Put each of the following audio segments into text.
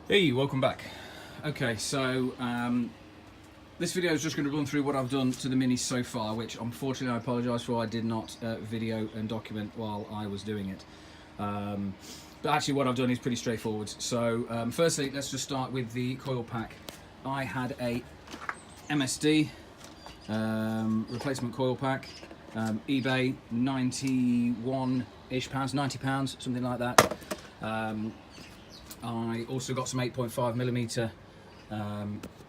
Hey, welcome back. Okay, so this video is just going to run through what I've done to the Mini so far, which unfortunately I apologise for. I did not video and document while I was doing it. But actually what I've done is pretty straightforward. So firstly, let's just start with the coil pack. I had a MSD replacement coil pack, eBay, 91-ish pounds, £90, something like that. I also got some 8.5mm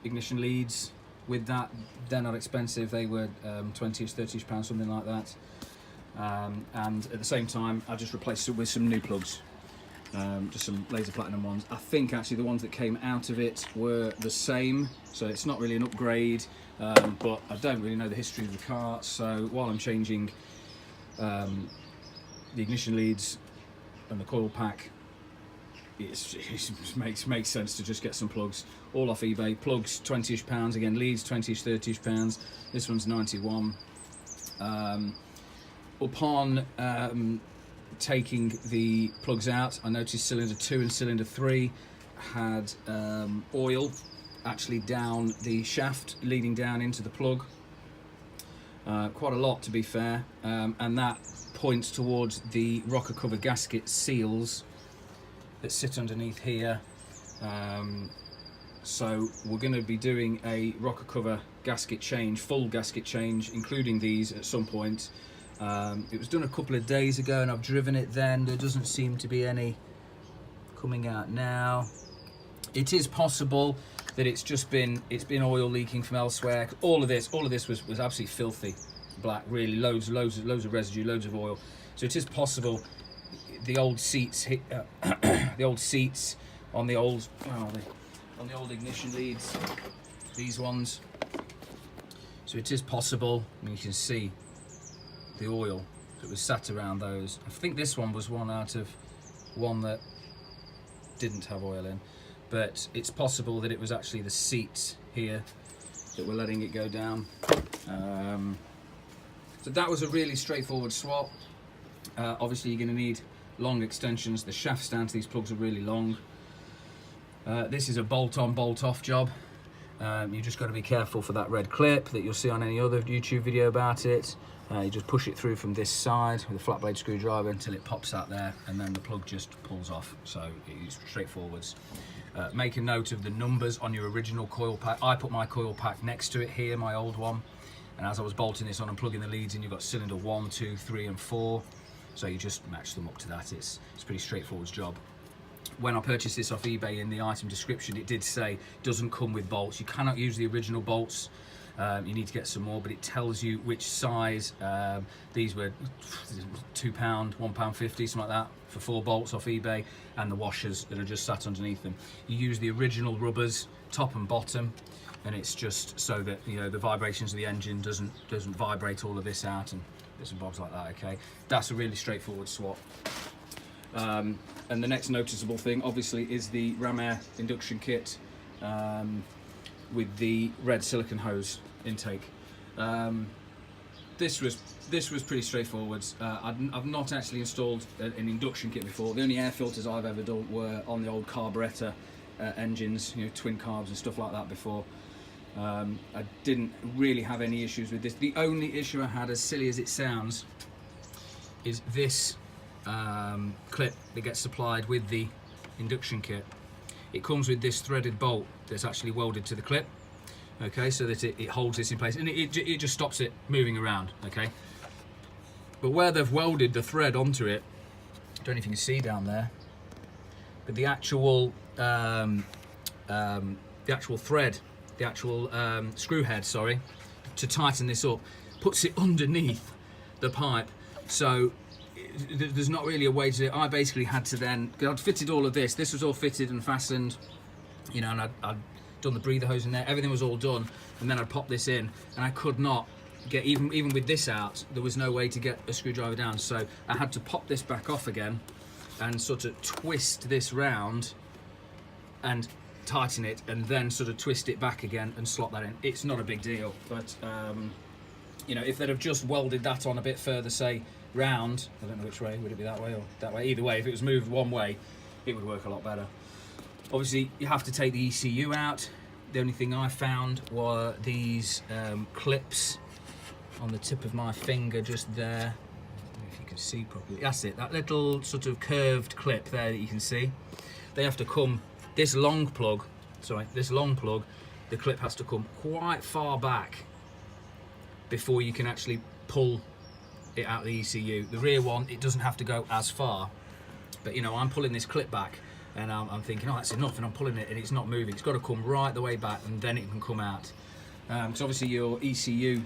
ignition leads with that. They're not expensive, they were 20-ish, 30-ish pounds, something like that. And at the same time, I just replaced it with some new plugs, just some laser platinum ones. I think actually the ones that came out of it were the same, so it's not really an upgrade, but I don't really know the history of the car, so while I'm changing the ignition leads and the coil pack, it makes sense to just get some plugs, all off eBay. Plugs 20-ish pounds, again leads 20-ish, 30-ish pounds. This one's 91. Upon taking the plugs out, I noticed cylinder 2 and cylinder 3 had oil actually down the shaft leading down into the plug. Quite a lot, to be fair, and that points towards the rocker cover gasket seals that sit underneath here. So we're going to be doing a rocker cover gasket change, full gasket change, including these at some point. It was done a couple of days ago and I've driven it then. There doesn't seem to be any coming out now. It is possible that it's been oil leaking from elsewhere. All of this was absolutely filthy black, really loads of residue, loads of oil. So it is possible the old seats the old seats on the old ignition leads, these ones. So it is possible, and you can see the oil that was sat around those. I think this one was one out of one that didn't have oil in, but it's possible that it was actually the seats here that were letting it go down. So that was a really straightforward swap. Obviously you're going to need long extensions. The shaft stand to these plugs are really long. This is a bolt-on, bolt-off job. You just got to be careful for that red clip that you'll see on any other YouTube video about it. You just push it through from this side with a flat blade screwdriver until it pops out there, and then the plug just pulls off. So it's straightforwards. Make a note of the numbers on your original coil pack. I put my coil pack next to it here, my old one, and as I was bolting this on and plugging the leads in, you've got cylinder 1, 2, 3 and 4. So you just match them up to that. It's a pretty straightforward job. When I purchased this off eBay, in the item description it did say it doesn't come with bolts. You cannot use the original bolts. You need to get some more, but it tells you which size. These were £2, £1.50, something like that, for 4 bolts off eBay, and the washers that are just sat underneath them. You use the original rubbers, top and bottom, and it's just so that, you know, the vibrations of the engine doesn't vibrate all of this out and bits and bobs like that. Okay, that's a really straightforward swap. And the next noticeable thing obviously is the Ram Air induction kit with the red silicone hose intake. This was pretty straightforward. I've not actually installed an induction kit before. The only air filters I've ever done were on the old carburettor engines, you know, twin carbs and stuff like that before. I didn't really have any issues with this. The only issue I had, as silly as it sounds, is this clip that gets supplied with the induction kit. It comes with this threaded bolt that's actually welded to the clip, okay, so that it holds this in place, and it just stops it moving around, okay. But where they've welded the thread onto it, I don't know if you can see down there, but the actual thread, the actual screw head, sorry, to tighten this up, puts it underneath the pipe. So there's not really a way to do it. I basically had to then, because I'd fitted all of this. This was all fitted and fastened, you know, and I'd done the breather hose in there. Everything was all done, and then I'd pop this in, and I could not get, even with this out, there was no way to get a screwdriver down. So I had to pop this back off again and sort of twist this round and tighten it, and then sort of twist it back again and slot that in. It's not a big deal, but you know, if they'd have just welded that on a bit further, say round, I don't know which way, would it be that way or that way? Either way, if it was moved one way, it would work a lot better. Obviously you have to take the ECU out. The only thing I found were these clips on the tip of my finger just there. I don't know if you can see properly. That's it, that little sort of curved clip there that you can see. They have to come, this long plug, the clip has to come quite far back before you can actually pull it out of the ECU. The rear one, it doesn't have to go as far, but you know, I'm pulling this clip back and I'm thinking, oh, that's enough, and I'm pulling it and it's not moving. It's got to come right the way back and then it can come out. So obviously your ECU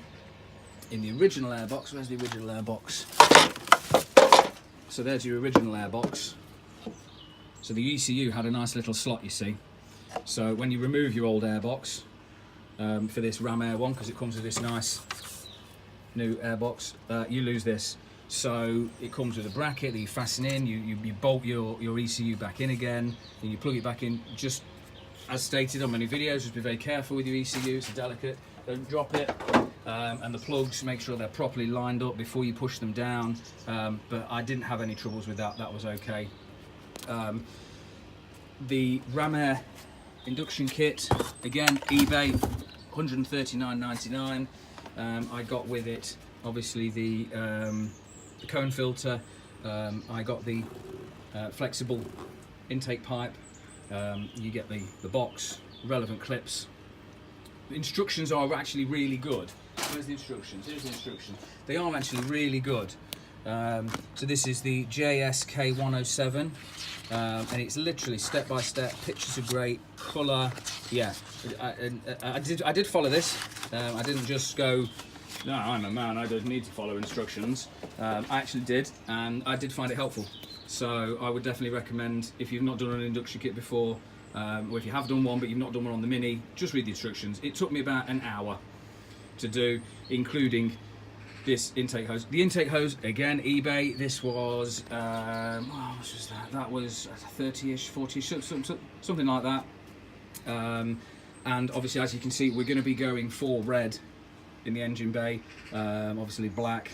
in the original airbox, where's the original airbox? So there's your original airbox. So the ECU had a nice little slot, you see. So when you remove your old airbox for this Ram Air one, because it comes with this nice new airbox, you lose this. So it comes with a bracket that you fasten in, you bolt your ECU back in again, and you plug it back in, just as stated on many videos. Just be very careful with your ECU, it's delicate, don't drop it. And the plugs, make sure they're properly lined up before you push them down. But I didn't have any troubles with that, that was okay. The Ram Air induction kit, again, eBay, $139.99. I got with it, obviously, the cone filter. I got the flexible intake pipe. You get the box, relevant clips. The instructions are actually really good. Where's the instructions? Here's the instructions. They are actually really good. So this is the JSK 107, and it's literally step by step. Pictures are great, colour. Yeah, I did follow this. I didn't just go, no, I'm a man, I don't need to follow instructions. I actually did, and I did find it helpful. So I would definitely recommend, if you've not done an induction kit before, or if you have done one but you've not done one on the Mini, just read the instructions. It took me about an hour to do, including this intake hose. The intake hose, again, eBay. This was, what was that? That was 30-ish, 40-ish, something like that. And obviously, as you can see, we're going to be going for red in the engine bay. Obviously black,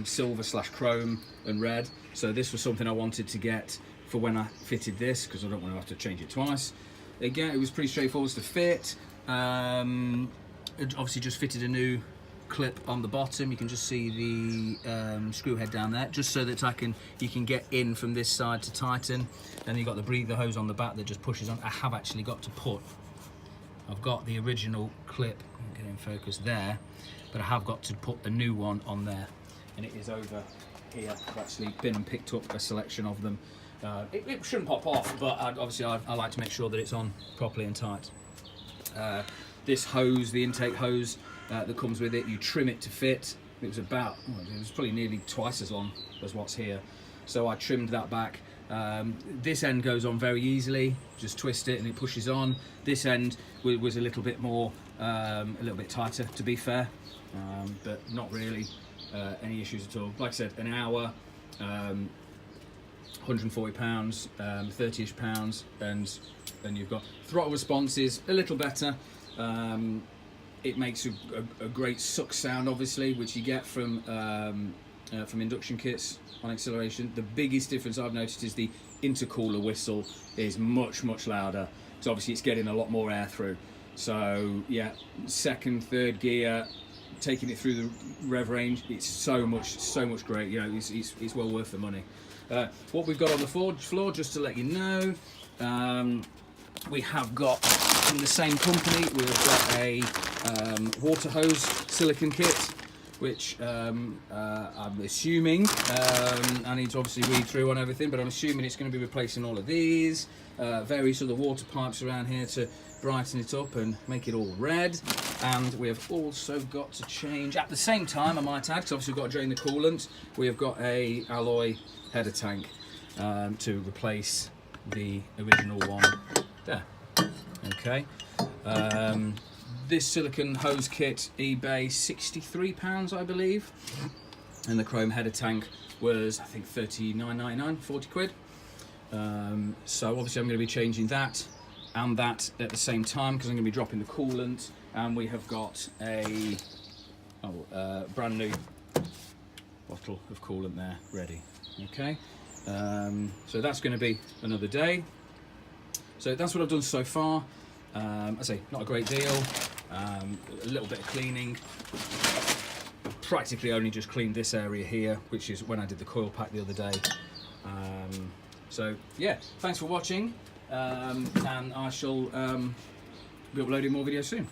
silver/chrome and red. So this was something I wanted to get for when I fitted this, because I don't want to have to change it twice. Again, it was pretty straightforward to fit. It obviously just fitted a new clip on the bottom. You can just see the screw head down there, just so that you can get in from this side to tighten. Then you've got the breather hose on the back that just pushes on. I have actually got to put, I've got the original clip, get in focus there, but I have got to put a new one on there, and it is over here. I've actually been and picked up a selection of them. It shouldn't pop off, but obviously I like to make sure that it's on properly and tight. This hose, the intake hose that comes with it, you trim it to fit. It was about, it was probably nearly twice as long as what's here. So I trimmed that back. This end goes on very easily, just twist it and it pushes on. This end was a little bit more, a little bit tighter, to be fair, but not really any issues at all. Like I said, an hour, 140 pounds, 30-ish pounds, and you've got throttle responses a little better. It makes a great suck sound, obviously, which you get from induction kits on acceleration. The biggest difference I've noticed is the intercooler whistle is much louder. So obviously it's getting a lot more air through. So yeah, second, third gear, taking it through the rev range, it's so much great. You know, it's well worth the money. What we've got on the floor, just to let you know, we have got from the same company, we've got a water hose silicone kit, which I'm assuming, I need to obviously read through on everything, but I'm assuming it's going to be replacing all of these, various other water pipes around here to brighten it up and make it all red. And we have also got to change, at the same time I might add, because obviously we've got to drain the coolant, we have got a alloy header tank to replace the original one there. Okay, this silicone hose kit, eBay, £63 I believe, and the chrome header tank was I think £39.99, 40 quid. So obviously I'm going to be changing that and that at the same time, because I'm going to be dropping the coolant, and we have got a brand new bottle of coolant there ready. Okay, so that's going to be another day. So that's what I've done so far. I say not a great deal, a little bit of cleaning. Practically only just cleaned this area here, which is when I did the coil pack the other day. So yeah, thanks for watching, and I shall be uploading more videos soon.